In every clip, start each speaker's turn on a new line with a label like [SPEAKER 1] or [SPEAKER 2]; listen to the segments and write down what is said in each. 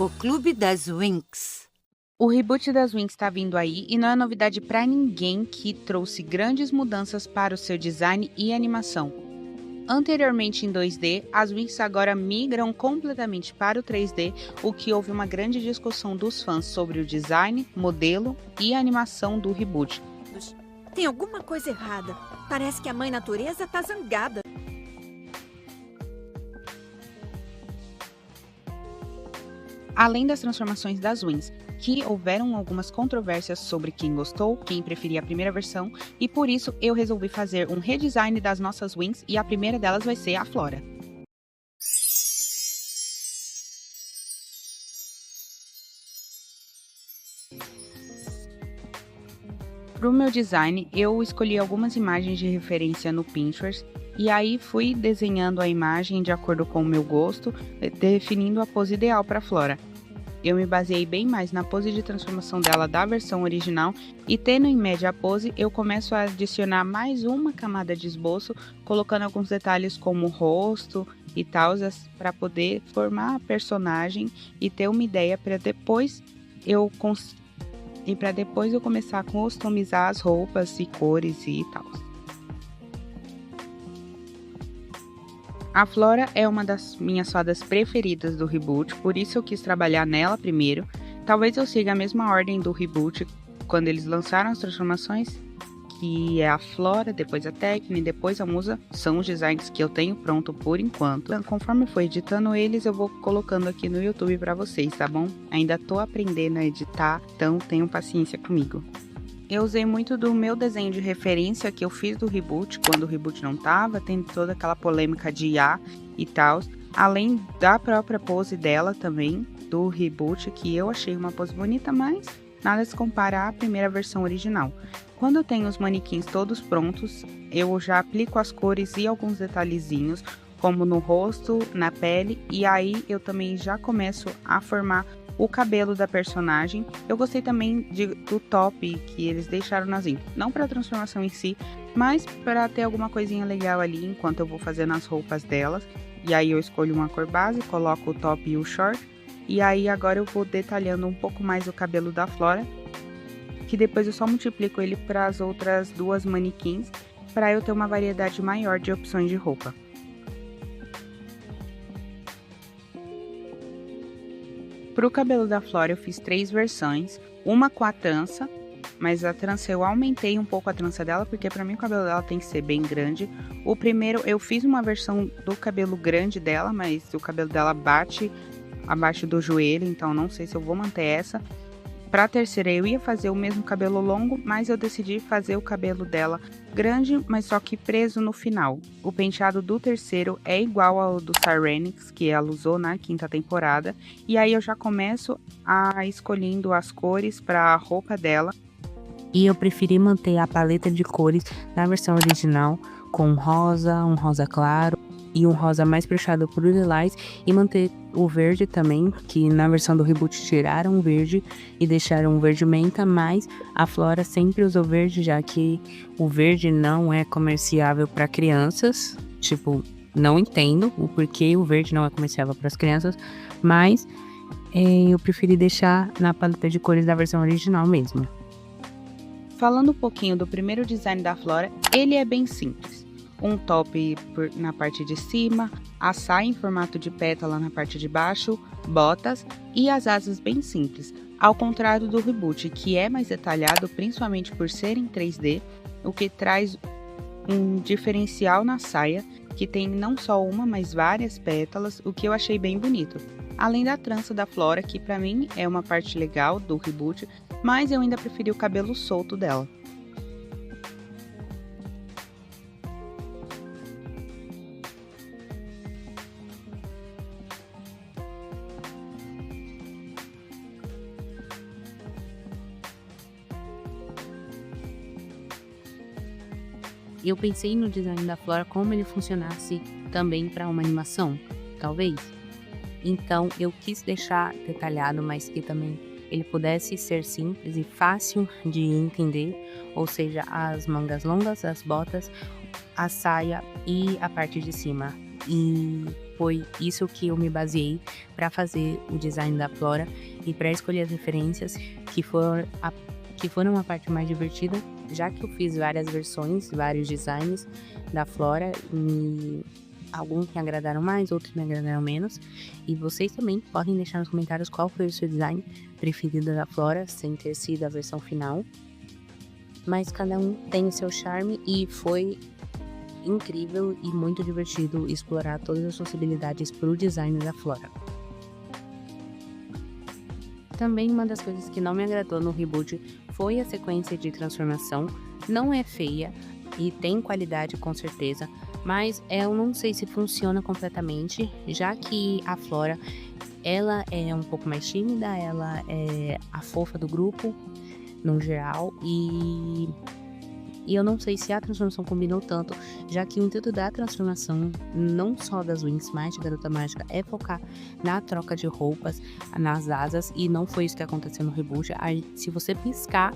[SPEAKER 1] O Clube das Winx.
[SPEAKER 2] O reboot das Winx está vindo aí e não é novidade para ninguém que trouxe grandes mudanças para o seu design e animação. Anteriormente em 2D, as Winx agora migram completamente para o 3D, o que houve uma grande discussão dos fãs sobre o design, modelo e animação do reboot.
[SPEAKER 3] Tem alguma coisa errada. Parece que a Mãe Natureza tá zangada.
[SPEAKER 2] Além das transformações das Winx, que houveram algumas controvérsias sobre quem gostou, quem preferia a primeira versão, e por isso eu resolvi fazer um redesign das nossas Winx e a primeira delas vai ser a Flora. Para o meu design, eu escolhi algumas imagens de referência no Pinterest e aí fui desenhando a imagem de acordo com o meu gosto, definindo a pose ideal para a Flora. Eu me baseei bem mais na pose de transformação dela da versão original e tendo em média a pose, eu começo a adicionar mais uma camada de esboço, colocando alguns detalhes como o rosto e tal, para poder formar a personagem e ter uma ideia para depois eu começar a customizar as roupas e cores e tal. A Flora é uma das minhas fadas preferidas do reboot, por isso eu quis trabalhar nela primeiro. Talvez eu siga a mesma ordem do reboot quando eles lançaram as transformações, que é a Flora, depois a Tecno e depois a Musa. São os designs que eu tenho pronto por enquanto. Conforme eu for editando eles, eu vou colocando aqui no YouTube para vocês, tá bom? Ainda tô aprendendo a editar, então tenham paciência comigo. Eu usei muito do meu desenho de referência que eu fiz do reboot, quando o reboot não tava, tem toda aquela polêmica de IA e tal. Além da própria pose dela também, do reboot, que eu achei uma pose bonita, mas nada se compara à primeira versão original. Quando eu tenho os manequins todos prontos, eu já aplico as cores e alguns detalhezinhos, como no rosto, na pele, e aí eu também já começo a formar o cabelo da personagem. Eu gostei também do top que eles deixaram nas Winx, não para a transformação em si, mas para ter alguma coisinha legal ali enquanto eu vou fazendo as roupas delas. E aí eu escolho uma cor base, coloco o top e o short, e aí agora eu vou detalhando um pouco mais o cabelo da Flora, que depois eu só multiplico ele para as outras duas manequins, para eu ter uma variedade maior de opções de roupa. Para o cabelo da Flora eu fiz 3 versões, uma com a trança, mas a trança eu aumentei um pouco a trança dela, porque para mim o cabelo dela tem que ser bem grande. O primeiro eu fiz uma versão do cabelo grande dela, mas o cabelo dela bate abaixo do joelho, então não sei se eu vou manter essa. Para a terceira eu ia fazer o mesmo cabelo longo, mas eu decidi fazer o cabelo dela grande, mas só que preso no final. O penteado do terceiro é igual ao do Sirenix, que ela usou na 5ª temporada. E aí eu já começo a escolhendo as cores para a roupa dela.
[SPEAKER 4] E eu preferi manter a paleta de cores da versão original, com um rosa claro e um rosa mais puxado pro lilás, e manter o verde também, que na versão do reboot tiraram o verde e deixaram o verde menta, mas a Flora sempre usou verde, já que o verde não é comerciável para crianças. Tipo, não entendo o porquê o verde não é comerciável para as crianças, mas eu preferi deixar na paleta de cores da versão original mesmo.
[SPEAKER 2] Falando um pouquinho do primeiro design da Flora, ele é bem simples. Um top na parte de cima, a saia em formato de pétala na parte de baixo, botas e as asas bem simples. Ao contrário do reboot, que é mais detalhado, principalmente por ser em 3D, o que traz um diferencial na saia, que tem não só uma, mas várias pétalas, o que eu achei bem bonito. Além da trança da Flora, que pra mim é uma parte legal do reboot, mas eu ainda preferi o cabelo solto dela.
[SPEAKER 4] Eu pensei no design da Flora como ele funcionasse também para uma animação, talvez. Então eu quis deixar detalhado, mas que também ele pudesse ser simples e fácil de entender, ou seja, as mangas longas, as botas, a saia e a parte de cima. E foi isso que eu me baseei para fazer o design da Flora e para escolher as referências que foram a parte mais divertida, já que eu fiz várias versões, vários designs da Flora e alguns me agradaram mais, outros me agradaram menos. E vocês também podem deixar nos comentários qual foi o seu design preferido da Flora, sem ter sido a versão final. Mas cada um tem o seu charme e foi incrível e muito divertido explorar todas as possibilidades para o design da Flora. Também uma das coisas que não me agradou no reboot foi a sequência de transformação. Não é feia e tem qualidade com certeza, mas eu não sei se funciona completamente, já que a Flora, ela é um pouco mais tímida, ela é a fofa do grupo no geral, e eu não sei se a transformação combinou tanto, já que o intuito da transformação, não só das Winx, mas de Garota Mágica, é focar na troca de roupas, nas asas, e não foi isso que aconteceu no reboot. Aí, se você piscar,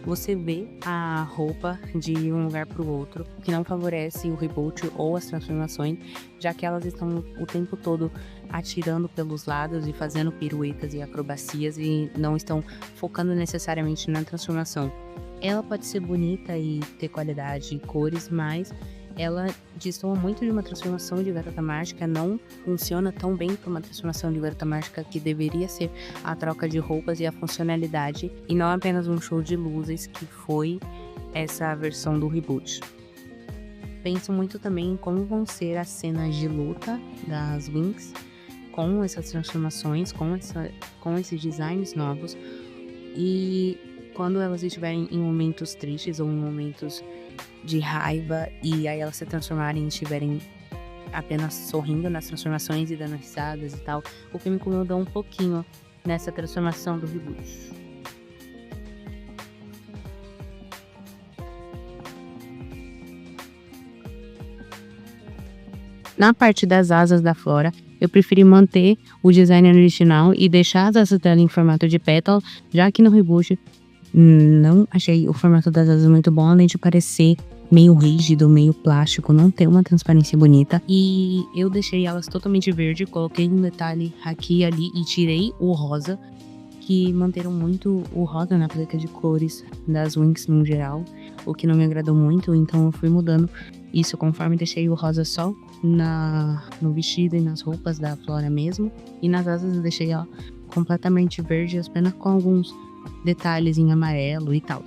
[SPEAKER 4] você vê a roupa de um lugar para o outro, o que não favorece o reboot ou as transformações, já que elas estão o tempo todo atirando pelos lados e fazendo piruetas e acrobacias e não estão focando necessariamente na transformação. Ela pode ser bonita e ter qualidade e cores, mas ela destoa muito de uma transformação de Garota Mágica, não funciona tão bem para uma transformação de Garota Mágica, que deveria ser a troca de roupas e a funcionalidade, e não apenas um show de luzes, que foi essa versão do reboot. Penso muito também em como vão ser as cenas de luta das Winx, com essas transformações, com esses designs novos, e quando elas estiverem em momentos tristes ou em momentos de raiva e aí elas se transformarem e estiverem apenas sorrindo nas transformações e dando risadas e tal, o que me incomodou um pouquinho nessa transformação do reboot. Na parte das asas da Flora, eu preferi manter o design original e deixar as asas dela em formato de pétala, já que no reboot não achei o formato das asas muito bom, além de parecer meio rígido, meio plástico, não ter uma transparência bonita. E eu deixei elas totalmente verde, coloquei um detalhe aqui e ali e tirei o rosa, que manteram muito o rosa na paleta de cores das Winx no geral, o que não me agradou muito, então eu fui mudando isso conforme deixei o rosa só no vestido e nas roupas da Flora mesmo, e nas asas eu deixei ela completamente verde, apenas com alguns detalhes em amarelo e tal.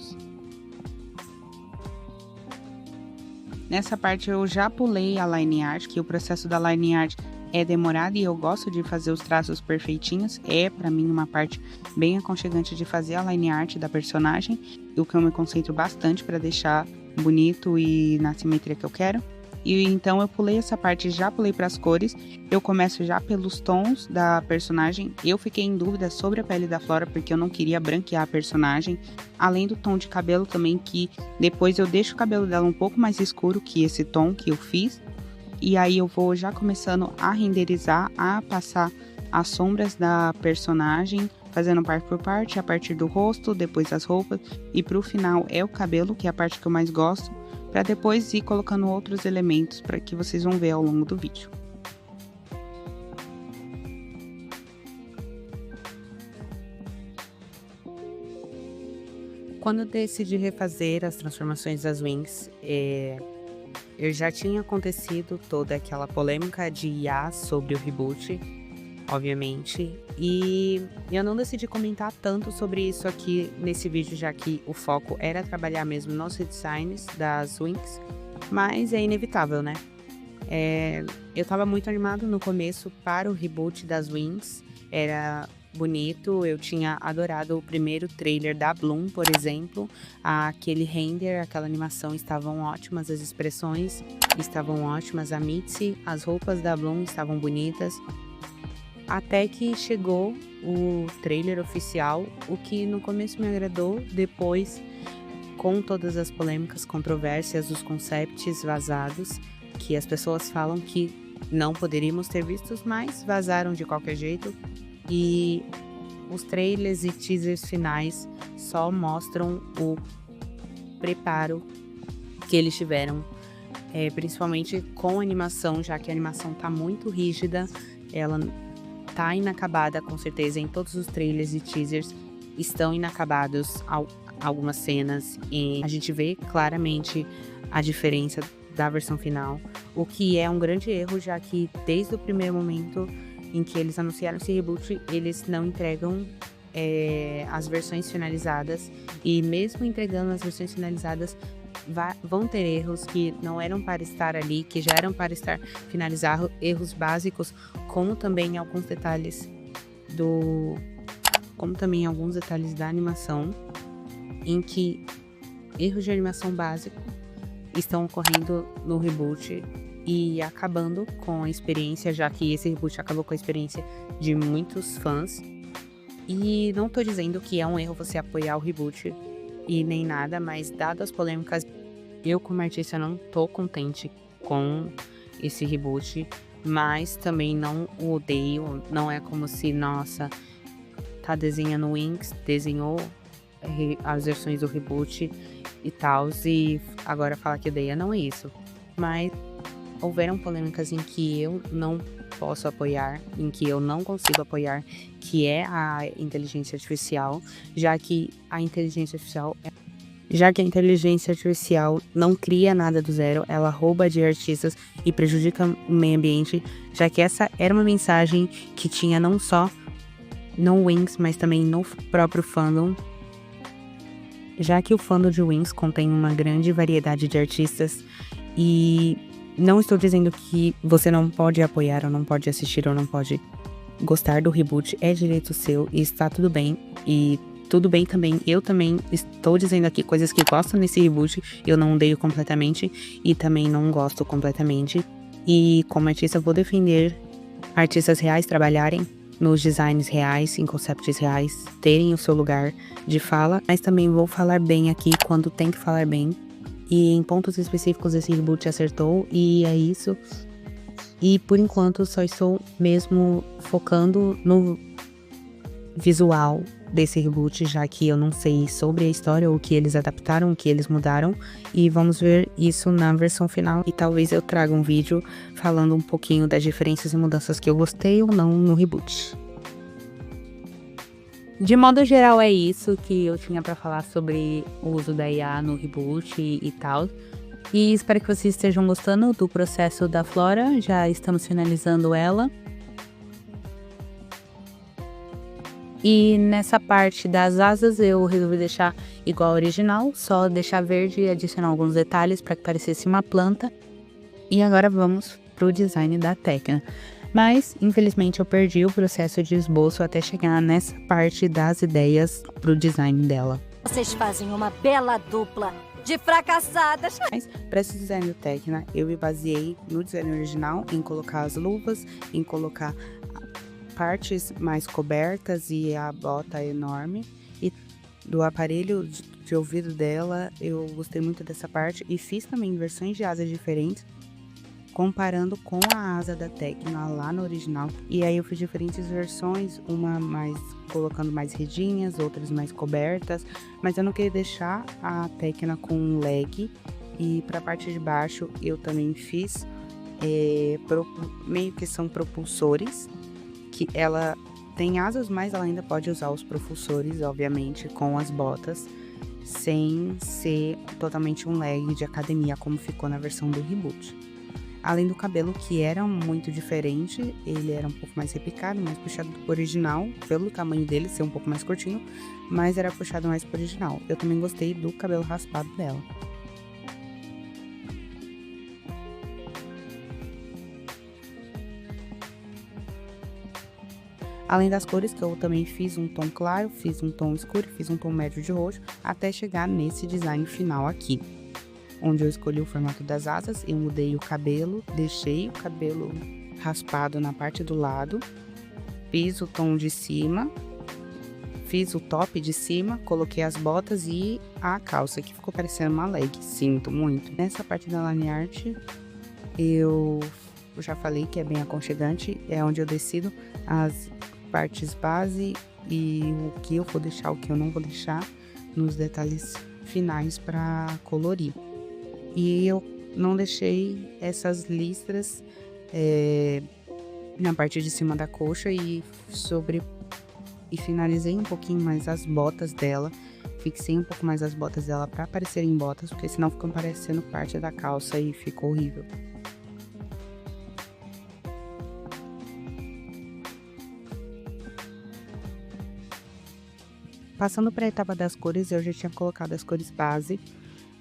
[SPEAKER 2] Nessa parte eu já pulei a line art, que o processo da line art é demorado e eu gosto de fazer os traços perfeitinhos. É pra mim uma parte bem aconchegante de fazer a line art da personagem, o que eu me concentro bastante para deixar bonito e na simetria que eu quero. E então eu pulei essa parte, já pulei para as cores. Eu começo já pelos tons da personagem. Eu fiquei em dúvida sobre a pele da Flora porque eu não queria branquear a personagem, além do tom de cabelo também, que depois eu deixo o cabelo dela um pouco mais escuro que esse tom que eu fiz. E aí eu vou já começando a renderizar, a passar as sombras da personagem, fazendo parte por parte, a partir do rosto, depois as roupas, e pro final é o cabelo, que é a parte que eu mais gosto, para depois ir colocando outros elementos para que vocês vão ver ao longo do vídeo. Quando eu decidi refazer as transformações das Winx, eu já tinha acontecido toda aquela polêmica de IA sobre o reboot, obviamente, e eu não decidi comentar tanto sobre isso aqui nesse vídeo, já que o foco era trabalhar mesmo nos redesigns das Winx, mas é inevitável, né? Eu tava muito animado no começo para o reboot das Winx, era bonito, eu tinha adorado o primeiro trailer da Bloom, por exemplo, aquele render, aquela animação estavam ótimas, as expressões estavam ótimas, a Mitzi, as roupas da Bloom estavam bonitas, até que chegou o trailer oficial, o que no começo me agradou, depois, com todas as polêmicas, controvérsias, os concepts vazados, que as pessoas falam que não poderíamos ter vistos, mas vazaram de qualquer jeito, e os trailers e teasers finais só mostram o preparo que eles tiveram principalmente com a animação, já que a animação tá muito rígida, ela tá inacabada com certeza. Em todos os trailers e teasers estão inacabados algumas cenas, e a gente vê claramente a diferença da versão final, o que é um grande erro, já que desde o primeiro momento em que eles anunciaram esse reboot, eles não entregam as versões finalizadas, e mesmo entregando as versões finalizadas, vão ter erros que não eram para estar ali, que já eram para estar finalizados, erros básicos, como também alguns detalhes da animação, em que erros de animação básico estão ocorrendo no reboot e acabando com a experiência, já que esse reboot acabou com a experiência de muitos fãs. E não tô dizendo que é um erro você apoiar o reboot e nem nada, mas dadas as polêmicas, eu como artista não tô contente com esse reboot, mas também não o odeio. Não é como se, nossa, tá desenhando Winx, desenhou as versões do reboot e tal, e agora fala que odeia, não é isso. Mas houveram polêmicas em que eu não posso apoiar, em que eu não consigo apoiar, que é a inteligência artificial, já que a inteligência artificial não cria nada do zero, ela rouba de artistas e prejudica o meio ambiente, já que essa era uma mensagem que tinha não só no Winx, mas também no próprio fandom, já que o fandom de Winx contém uma grande variedade de artistas. E não estou dizendo que você não pode apoiar, ou não pode assistir, ou não pode gostar do reboot, é direito seu e está tudo bem. E tudo bem também, eu também estou dizendo aqui coisas que gosto nesse reboot, eu não odeio completamente e também não gosto completamente. E como artista vou defender artistas reais trabalharem nos designs reais, em concepts reais, terem o seu lugar de fala, mas também vou falar bem aqui quando tem que falar bem. E em pontos específicos esse reboot acertou, e é isso. E por enquanto só estou mesmo focando no visual desse reboot, já que eu não sei sobre a história, o que eles adaptaram, o que eles mudaram. E vamos ver isso na versão final. E talvez eu traga um vídeo falando um pouquinho das diferenças e mudanças que eu gostei ou não no reboot. De modo geral é isso que eu tinha pra falar sobre o uso da IA no reboot e tal. E espero que vocês estejam gostando do processo da Flora, já estamos finalizando ela. E nessa parte das asas eu resolvi deixar igual ao original, só deixar verde e adicionar alguns detalhes para que parecesse uma planta. E agora vamos pro design da Tecna. Mas, infelizmente, eu perdi o processo de esboço até chegar nessa parte das ideias pro design dela.
[SPEAKER 3] Vocês fazem uma bela dupla de fracassadas.
[SPEAKER 2] Mas, para esse design do Tecna, eu me baseei no design original em colocar as luvas, em colocar partes mais cobertas e a bota enorme. E do aparelho de ouvido dela, eu gostei muito dessa parte e fiz também versões de asas diferentes, comparando com a asa da Tecna lá no original. E aí eu fiz diferentes versões, uma mais colocando mais redinhas, outras mais cobertas, mas eu não queria deixar a Tecna com um leg. E para a parte de baixo eu também fiz meio que são propulsores, que ela tem asas, mas ela ainda pode usar os propulsores, obviamente, com as botas, sem ser totalmente um leg de academia, como ficou na versão do reboot. Além do cabelo, que era muito diferente, ele era um pouco mais repicado, mais puxado do original, pelo tamanho dele ser um pouco mais curtinho, mas era puxado mais pro original. Eu também gostei do cabelo raspado dela. Além das cores, que eu também fiz um tom claro, fiz um tom escuro, fiz um tom médio de roxo, até chegar nesse design final aqui, onde eu escolhi o formato das asas. Eu mudei o cabelo, deixei o cabelo raspado na parte do lado, fiz o tom de cima, fiz o top de cima, coloquei as botas e a calça, que ficou parecendo uma leg, sinto muito. Nessa parte da line art, eu já falei que é bem aconchegante, é onde eu decido as partes base e o que eu vou deixar, o que eu não vou deixar nos detalhes finais para colorir. E eu não deixei essas listras na parte de cima da coxa e finalizei um pouquinho mais as botas dela. Fixei um pouco mais as botas dela para parecerem botas, porque senão ficam parecendo parte da calça e ficou horrível. Passando para a etapa das cores, eu já tinha colocado as cores base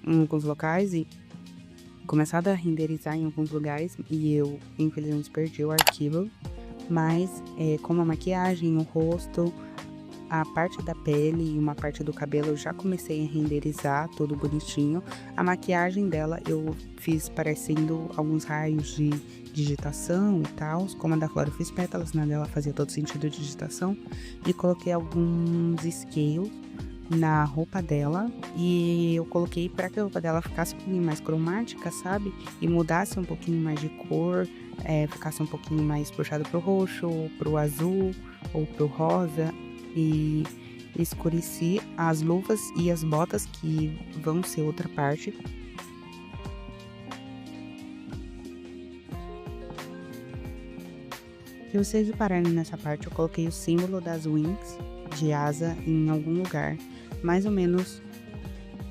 [SPEAKER 2] em alguns locais e começado a renderizar em alguns lugares, e eu infelizmente perdi o arquivo, mas como a maquiagem, o rosto, a parte da pele e uma parte do cabelo eu já comecei a renderizar tudo bonitinho. A maquiagem dela eu fiz parecendo alguns raios de digitação e tal, como a da Flora eu fiz pétalas, né, dela fazia todo sentido de digitação, e coloquei alguns scales na roupa dela, e eu coloquei para que a roupa dela ficasse um pouquinho mais cromática, sabe? E mudasse um pouquinho mais de cor, ficasse um pouquinho mais puxado pro roxo, ou pro azul, ou pro rosa, e escureci as luvas e as botas, que vão ser outra parte. Se vocês repararem nessa parte, eu coloquei o símbolo das wings de asa em algum lugar, mais ou menos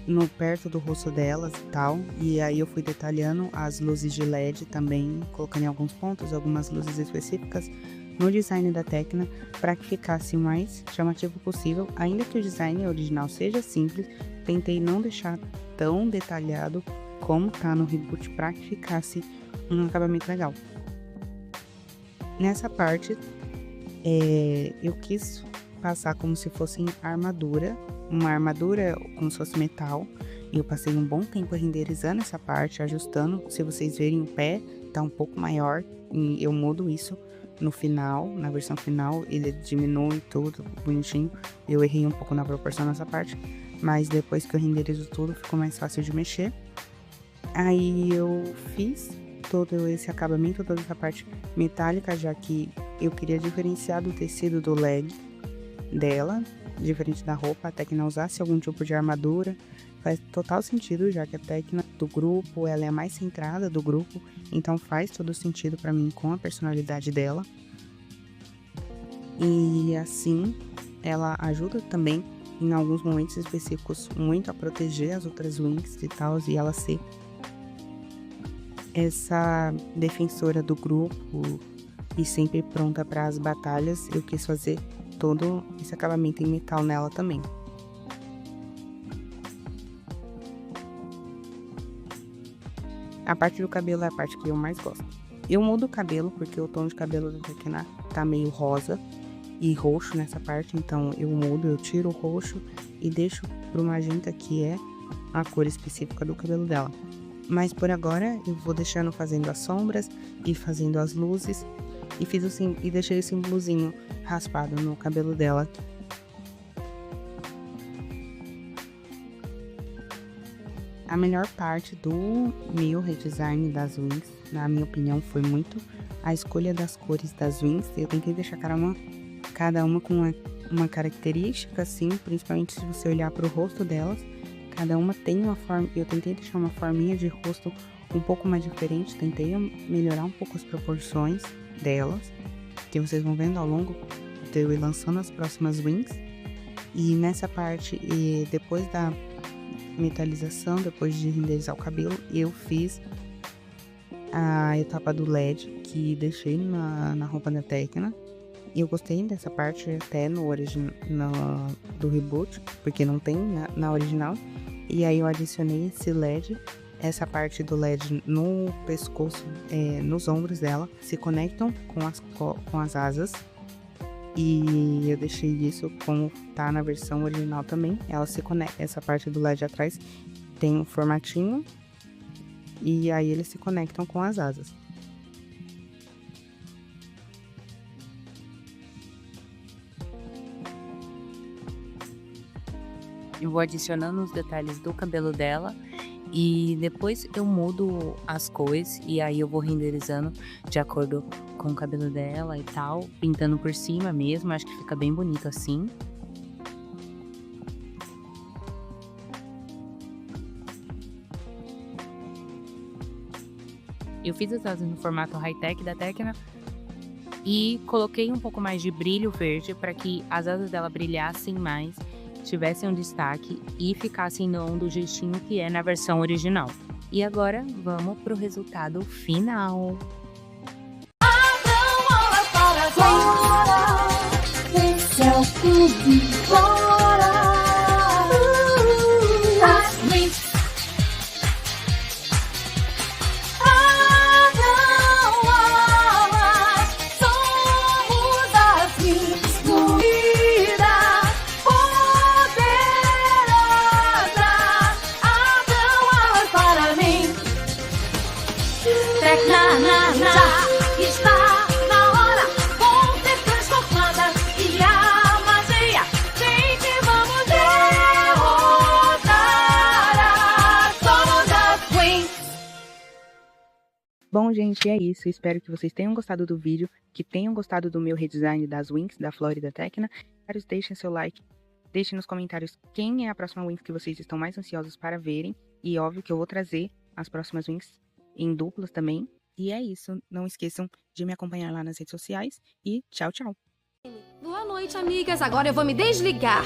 [SPEAKER 2] no perto do rosto delas e tal, e aí eu fui detalhando as luzes de LED também, colocando em alguns pontos algumas luzes específicas no design da Tecna, para que ficasse o mais chamativo possível. Ainda que o design original seja simples, tentei não deixar tão detalhado como tá no reboot, para que ficasse um acabamento legal. Nessa parte, eu quis passar como se fosse armadura, uma armadura como se fosse metal, e eu passei um bom tempo renderizando essa parte, ajustando. Se vocês verem, o pé tá um pouco maior, e eu mudo isso no final, na versão final, ele diminui tudo bonitinho. Eu errei um pouco na proporção nessa parte, mas depois que eu renderizo tudo, ficou mais fácil de mexer. Aí eu fiz todo esse acabamento, toda essa parte metálica, já que eu queria diferenciar do tecido do leg dela, diferente da roupa, até que não usasse algum tipo de armadura. Faz total sentido, já que a Tecna do grupo, ela é a mais centrada do grupo, então faz todo sentido pra mim com a personalidade dela. E assim, ela ajuda também em alguns momentos específicos muito a proteger as outras wings e tal, e ela ser essa defensora do grupo e sempre pronta para as batalhas. Eu quis fazer todo esse acabamento em metal nela também. A parte do cabelo é a parte que eu mais gosto. Eu mudo o cabelo porque o tom de cabelo da Tecna tá meio rosa e roxo nessa parte, então eu mudo, eu tiro o roxo e deixo pro magenta, que é a cor específica do cabelo dela. Mas por agora eu vou deixando fazendo as sombras e fazendo as luzes, e fiz assim, e deixei esse símbolozinho raspado no cabelo dela. A melhor parte do meu redesign das wings, na minha opinião, foi muito a escolha das cores das wings. Eu tentei deixar cada uma com uma característica, assim, principalmente se você olhar para o rosto delas. Cada uma tem uma forma, eu tentei deixar uma forminha de rosto um pouco mais diferente, tentei melhorar um pouco as proporções delas, que vocês vão vendo ao longo de eu ir lançando as próximas wings. E nessa parte, depois da metalização, depois de renderizar o cabelo, eu fiz a etapa do LED, que deixei na roupa da Tecna. E eu gostei dessa parte até no do reboot, porque não tem na original. E aí eu adicionei esse LED, essa parte do LED no pescoço, nos ombros dela, se conectam com as asas. E eu deixei isso como tá na versão original também. Ela se conecta, essa parte do LED atrás tem um formatinho, e aí eles se conectam com as asas.
[SPEAKER 4] Eu vou adicionando os detalhes do cabelo dela e depois eu mudo as cores, e aí eu vou renderizando de acordo com o cabelo dela e tal, pintando por cima mesmo. Acho que fica bem bonito assim. Eu fiz as asas no formato high-tech da Tecna e coloquei um pouco mais de brilho verde para que as asas dela brilhassem mais, tivessem um destaque e ficassem não do jeitinho que é na versão original. E agora vamos pro resultado final.
[SPEAKER 5] Esse é o Clube Bora! As Winx! Somos as Winx! Fluida, poderosa! Abram alas para mim! Tecna, já está na hora! Vou ser transformada e a magia, gente, vamos derrotar! Somos as Winx!
[SPEAKER 2] Bom, gente, é isso. Espero que vocês tenham gostado do vídeo, que tenham gostado do meu redesign das Winx, da Flora e da Tecna. Deixem seu like, deixem nos comentários quem é a próxima Winx que vocês estão mais ansiosos para verem. E óbvio que eu vou trazer as próximas Winx em duplas também. E é isso. Não esqueçam de me acompanhar lá nas redes sociais. E tchau, tchau!
[SPEAKER 5] Boa noite, amigas. Agora eu vou me desligar.